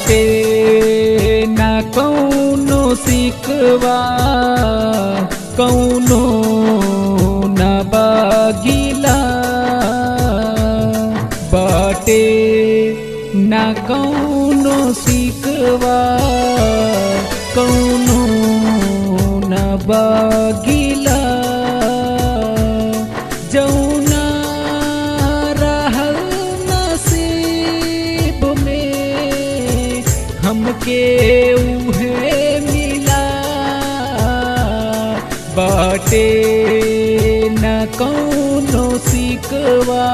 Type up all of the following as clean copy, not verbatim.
बाटे ना कौनो सिकवा कौनो ना बागिला बाटे ना कौनो सिकवा कौनो ना बागिला जौना रहल नसीब में हमके उहे मिला बाटे न कौनो सिकवा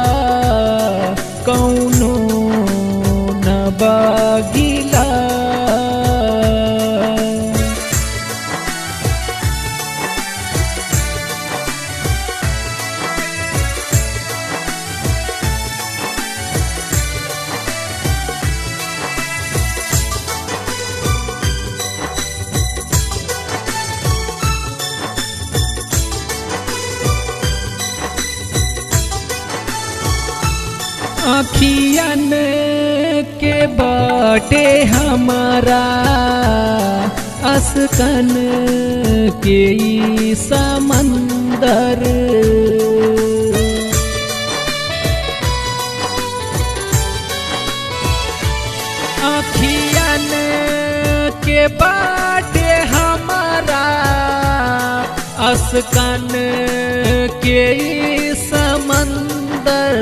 कौनो न बागिला। अखियन के बाटे हमारा असकन के ई समंदर अखियन के बाटे हमारा असकन के ई समंदर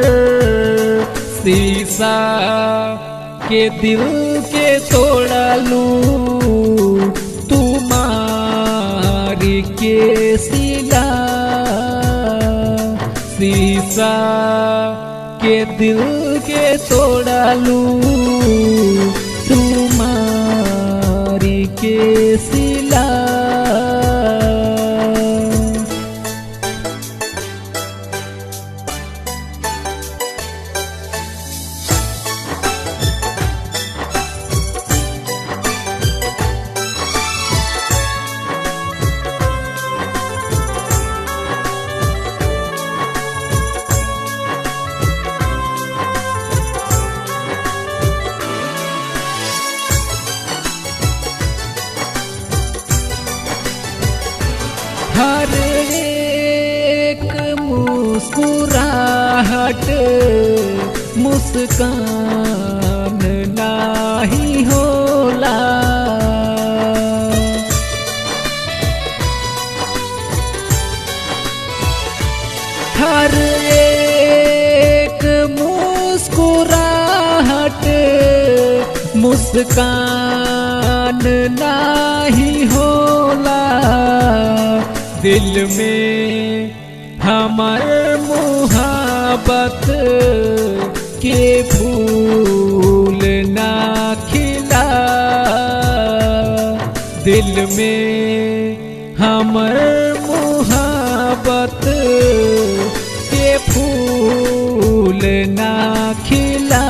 शीशा के दिल के तोड़ा लूं तुम्हारी के सिला शीशा के दिल के तोड़ा लूं तुम्हारी के सिला। हर एक मुस्कुराहट मुस्कान नाही होला हर एक मुस्कुराहट मुस्कान नाही होला दिल में हमर मुहब्बत के फूल ना खिला दिल में हमर मुहब्बत के फूल ना खिला।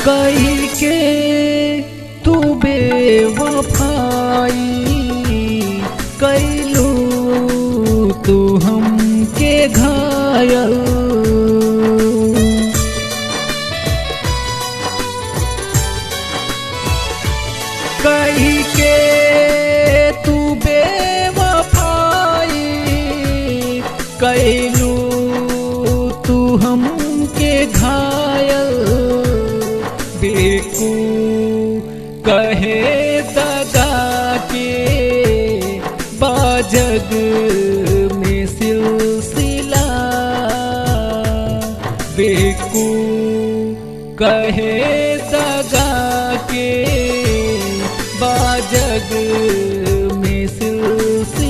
कही के तू बेवफाई कैलू तू हमके घायल कही के तू बेवफाई कैलू तू हमके घायल देखू कहे दगा के बाजग में सिलसिला देखू कहे दगा के बाजग में सिलसिला।